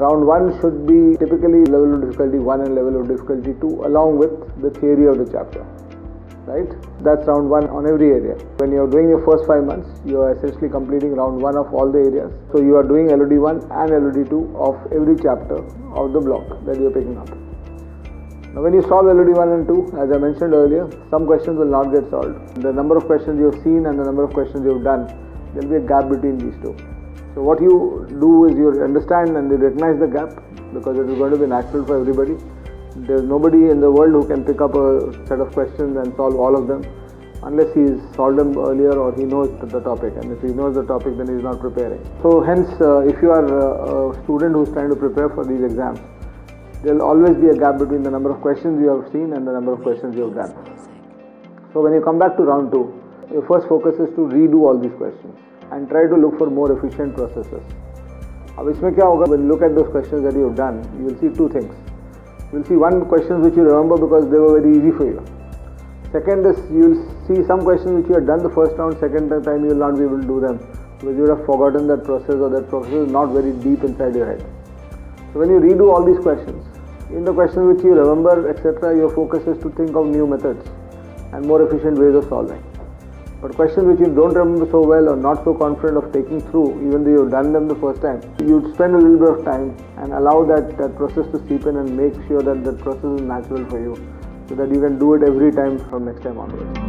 Round 1 should be typically level of difficulty 1 and level of difficulty 2 along with the theory of the chapter. Right? That's round 1 on every area. When you're doing your first 5 months, you are essentially completing round 1 of all the areas. So you are doing LOD 1 and LOD 2 of every chapter of the block that you're picking up. Now when you solve LOD 1 and 2, as I mentioned earlier, some questions will not get solved. The number of questions you have seen and the number of questions you have done, there will be a gap between these two. So what you do is you understand and you recognize the gap, because it is going to be natural for everybody. There is nobody in the world who can pick up a set of questions and solve all of them unless he has solved them earlier or he knows the topic, and if he knows the topic then he is not preparing. So hence if you are a student who is trying to prepare for these exams, there will always be a gap between the number of questions you have seen and the number of questions you have done. So when you come back to round 2, your first focus is to redo all these questions and try to look for more efficient processes. Now, इसमें क्या होगा? When you look at those questions that you have done, you will see two things. You will see one, questions which you remember because they were very easy for you. Second is you will see some questions which you had done the first round, second time you will not be able to do them because you would have forgotten that process, or that process is not very deep inside your head. So when you redo all these questions, in the questions which you remember, etc., your focus is to think of new methods and more efficient ways of solving. But questions which you don't remember so well or not so confident of taking through, even though you've done them the first time, you'd spend a little bit of time and allow that process to seep in and make sure that process is natural for you so that you can do it every time from next time onwards.